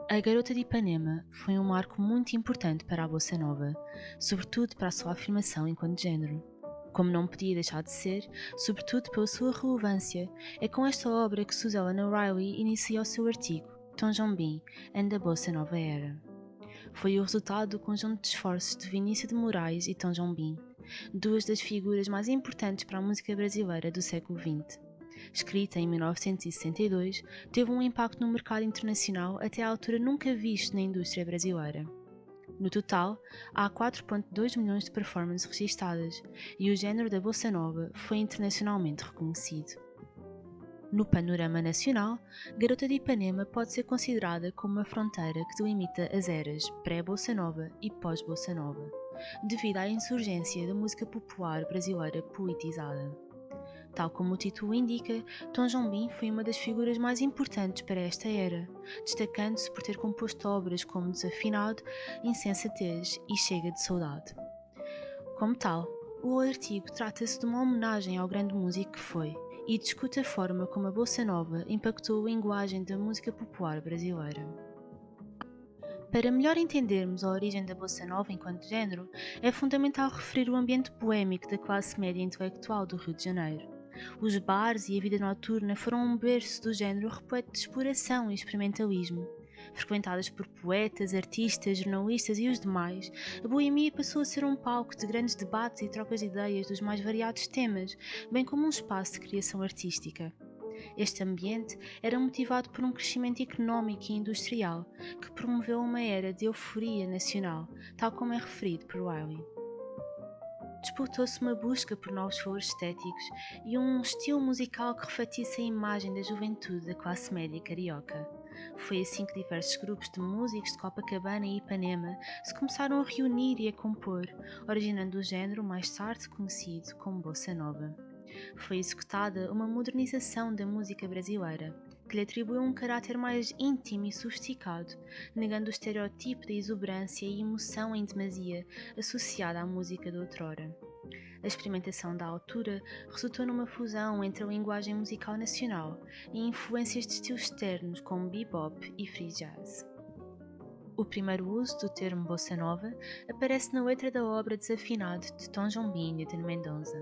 A Garota de Ipanema foi um marco muito importante para a Bossa Nova, sobretudo para a sua afirmação enquanto género. Como não podia deixar de ser, sobretudo pela sua relevância, é com esta obra que Suzanne O'Reilly inicia o seu artigo Tom Jobim and the Bossa Nova Era. Foi o resultado do conjunto de esforços de Vinícius de Moraes e Tom Jobim, duas das figuras mais importantes para a música brasileira do século XX. Escrita em 1962, teve um impacto no mercado internacional até à altura nunca visto na indústria brasileira. No total, há 4,2 milhões de performances registadas e o género da Bossa Nova foi internacionalmente reconhecido. No panorama nacional, Garota de Ipanema pode ser considerada como uma fronteira que delimita as eras pré-Bossa Nova e pós-Bossa Nova, devido à insurgência da música popular brasileira politizada. Tal como o título indica, Tom Jobim foi uma das figuras mais importantes para esta era, destacando-se por ter composto obras como Desafinado, Insensatez e Chega de Saudade. Como tal, o artigo trata-se de uma homenagem ao grande músico que foi e discute a forma como a Bossa Nova impactou a linguagem da música popular brasileira. Para melhor entendermos a origem da Bossa Nova enquanto género, é fundamental referir o ambiente poémico da classe média intelectual do Rio de Janeiro. Os bares e a vida noturna foram um berço do género repleto de exploração e experimentalismo. Frequentadas por poetas, artistas, jornalistas e os demais, a boemia passou a ser um palco de grandes debates e trocas de ideias dos mais variados temas, bem como um espaço de criação artística. Este ambiente era motivado por um crescimento económico e industrial que promoveu uma era de euforia nacional, tal como é referido por Wiley. Disputou-se uma busca por novos valores estéticos e um estilo musical que refletisse a imagem da juventude da classe média carioca. Foi assim que diversos grupos de músicos de Copacabana e Ipanema se começaram a reunir e a compor, originando o género mais tarde conhecido como Bossa Nova. Foi executada uma modernização da música brasileira, que lhe atribuiu um caráter mais íntimo e sofisticado, negando o estereotipo da exuberância e emoção em demasia associada à música de outrora. A experimentação da altura resultou numa fusão entre a linguagem musical nacional e influências de estilos externos como bebop e free jazz. O primeiro uso do termo Bossa Nova aparece na letra da obra Desafinado de Tom Jobim e de Mendonça.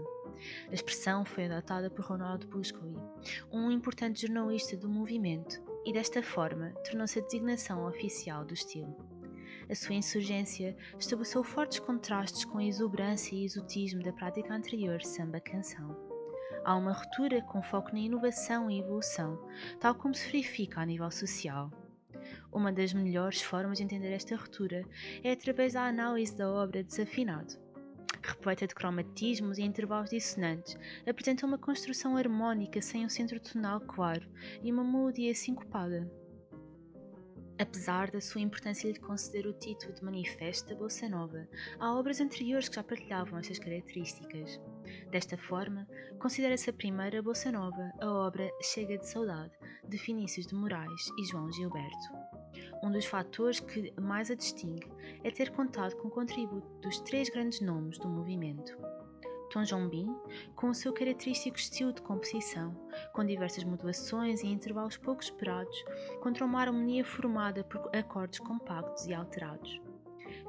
A expressão foi adotada por Ronaldo Buscoli, um importante jornalista do movimento, e desta forma tornou-se a designação oficial do estilo. A sua insurgência estabeleceu fortes contrastes com a exuberância e exotismo da prática anterior samba-canção. Há uma ruptura com foco na inovação e evolução, tal como se verifica a nível social. Uma das melhores formas de entender esta ruptura é através da análise da obra Desafinado. Repleta de cromatismos e intervalos dissonantes, apresenta uma construção harmónica sem um centro tonal claro e uma melodia sincopada. Apesar da sua importância lhe conceder o título de Manifesto da Bossa Nova, há obras anteriores que já partilhavam estas características. Desta forma, considera-se a primeira Bossa Nova a obra Chega de Saudade, de Vinícius de Moraes e João Gilberto. Um dos fatores que mais a distingue é ter contado com o contributo dos três grandes nomes do movimento. Tom Jobim, com o seu característico estilo de composição, com diversas modulações e intervalos pouco esperados, contra uma harmonia formada por acordes compactos e alterados.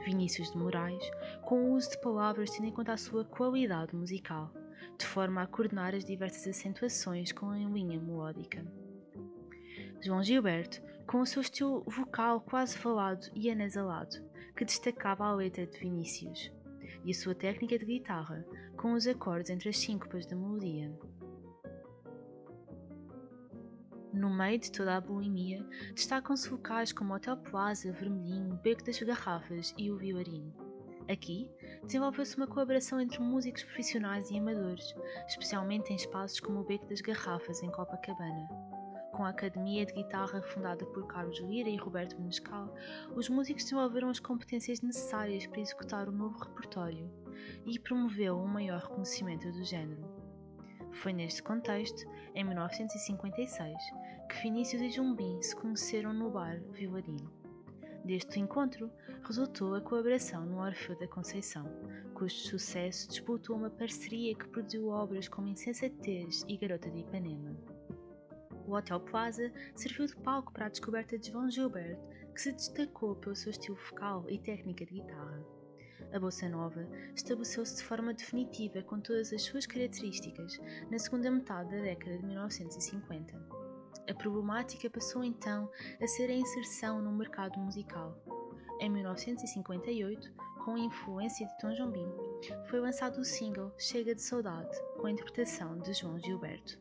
Vinícius de Moraes, com o uso de palavras tendo em conta a sua qualidade musical, de forma a coordenar as diversas acentuações com a linha melódica. João Gilberto, com o seu estilo vocal quase falado e anasalado, que destacava a letra de Vinícius, e a sua técnica de guitarra, com os acordes entre as síncopas da melodia. No meio de toda a boemia, destacam-se locais como Hotel Plaza, Vermelhinho, Beco das Garrafas e o Vilarinho. Aqui, desenvolveu-se uma colaboração entre músicos profissionais e amadores, especialmente em espaços como o Beco das Garrafas, em Copacabana. Com a Academia de Guitarra fundada por Carlos Lira e Roberto Menescal, os músicos desenvolveram as competências necessárias para executar o novo repertório e promoveu um maior reconhecimento do género. Foi neste contexto, em 1956, que Vinícius e Jobim se conheceram no bar Vilarinho. Deste encontro, resultou a colaboração no Orfeu da Conceição, cujo sucesso disputou uma parceria que produziu obras como Insensatez e Garota de Ipanema. O Hotel Plaza serviu de palco para a descoberta de João Gilberto, que se destacou pelo seu estilo vocal e técnica de guitarra. A bossa nova estabeleceu-se de forma definitiva com todas as suas características na segunda metade da década de 1950. A problemática passou então a ser a inserção no mercado musical. Em 1958, com a influência de Tom Jobim, foi lançado o single Chega de Saudade, com a interpretação de João Gilberto.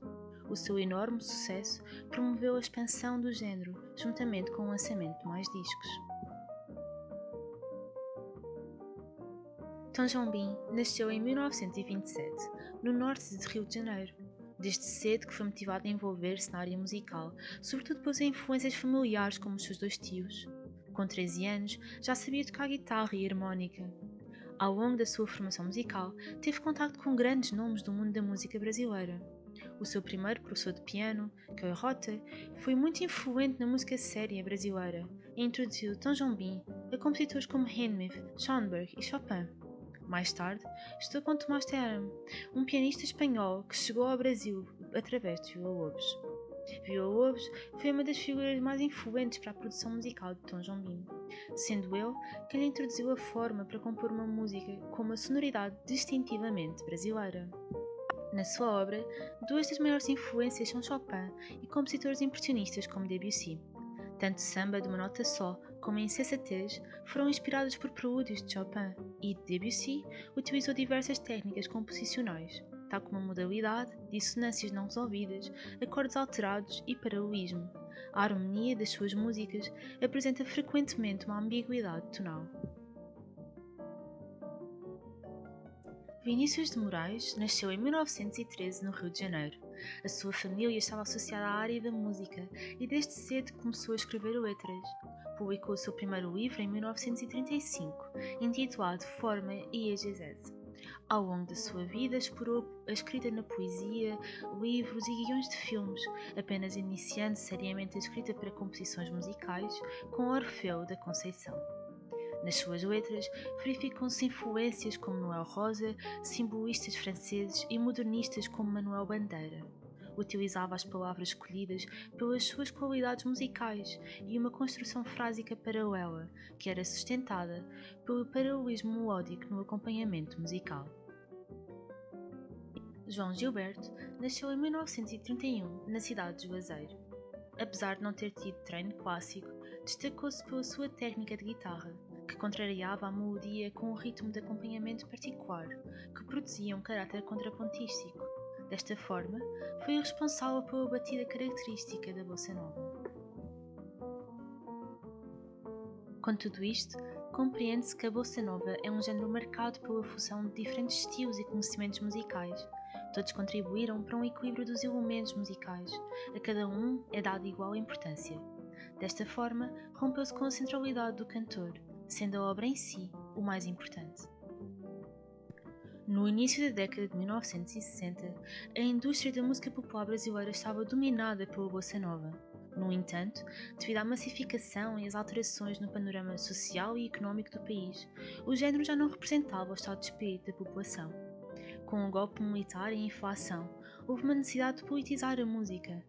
O seu enorme sucesso promoveu a expansão do género, juntamente com o lançamento de mais discos. Tom Jobim nasceu em 1927, no norte de Rio de Janeiro. Desde cedo que foi motivado a envolver-se na área musical, sobretudo pelas influências familiares como os seus dois tios. Com 13 anos, já sabia tocar guitarra e harmónica. Ao longo da sua formação musical, teve contato com grandes nomes do mundo da música brasileira. O seu primeiro professor de piano, Kay Rotter, foi muito influente na música séria brasileira e introduziu Tom Jobim a compositores como Handel, Schoenberg e Chopin. Mais tarde, estudou com Tomás Terram, um pianista espanhol que chegou ao Brasil através de Villa-Lobos. Villa-Lobos foi uma das figuras mais influentes para a produção musical de Tom Jobim, sendo ele quem lhe introduziu a forma para compor uma música com uma sonoridade distintivamente brasileira. Na sua obra, duas das maiores influências são Chopin e compositores impressionistas como Debussy. Tanto samba de uma nota só como a insensatez foram inspirados por prelúdios de Chopin, e Debussy utilizou diversas técnicas composicionais, tal como a modalidade, dissonâncias não resolvidas, acordes alterados e paralelismo. A harmonia das suas músicas apresenta frequentemente uma ambiguidade tonal. Vinícius de Moraes nasceu em 1913 no Rio de Janeiro. A sua família estava associada à área da música e desde cedo começou a escrever letras. Publicou o seu primeiro livro em 1935, intitulado Forma e Exegese. Ao longo da sua vida explorou a escrita na poesia, livros e guiões de filmes, apenas iniciando seriamente a escrita para composições musicais com Orfeu da Conceição. Nas suas letras, verificam-se influências como Noel Rosa, simbolistas franceses e modernistas como Manuel Bandeira. Utilizava as palavras escolhidas pelas suas qualidades musicais e uma construção frásica paralela, que era sustentada pelo paralelismo melódico no acompanhamento musical. João Gilberto nasceu em 1931, na cidade de Juazeiro. Apesar de não ter tido treino clássico, destacou-se pela sua técnica de guitarra, que contrariava a melodia com um ritmo de acompanhamento particular, que produzia um caráter contrapontístico. Desta forma, foi responsável pela batida característica da bossa nova. Com tudo isto, compreende-se que a bossa nova é um género marcado pela fusão de diferentes estilos e conhecimentos musicais. Todos contribuíram para um equilíbrio dos elementos musicais, a cada um é dada igual importância. Desta forma, rompeu-se com a centralidade do cantor, sendo a obra em si o mais importante. No início da década de 1960, a indústria da música popular brasileira estava dominada pela bossa nova. No entanto, devido à massificação e às alterações no panorama social e económico do país, o género já não representava o estado de espírito da população. Com o golpe militar e a inflação, houve uma necessidade de politizar a música.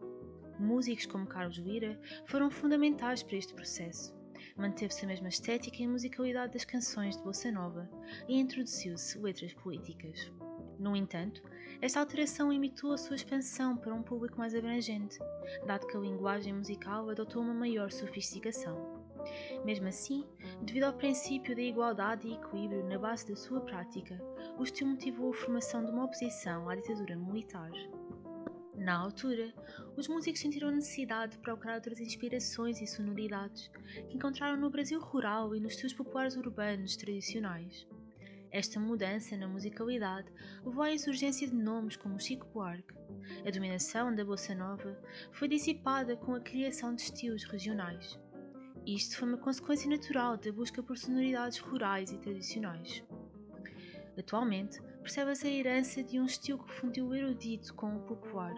Músicos como Carlos Lyra foram fundamentais para este processo. Manteve-se a mesma estética e musicalidade das canções de bossa nova e introduziu-se letras políticas. No entanto, esta alteração limitou a sua expansão para um público mais abrangente, dado que a linguagem musical adotou uma maior sofisticação. Mesmo assim, devido ao princípio da igualdade e equilíbrio na base da sua prática, o estilo motivou a formação de uma oposição à ditadura militar. Na altura, os músicos sentiram a necessidade de procurar outras inspirações e sonoridades que encontraram no Brasil rural e nos estilos populares urbanos tradicionais. Esta mudança na musicalidade levou à insurgência de nomes como Chico Buarque. A dominação da bossa nova foi dissipada com a criação de estilos regionais. Isto foi uma consequência natural da busca por sonoridades rurais e tradicionais. Atualmente, percebe-se a herança de um estilo que fundiu o erudito com o popular,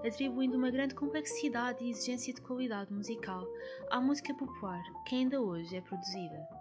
atribuindo uma grande complexidade e exigência de qualidade musical à música popular que ainda hoje é produzida.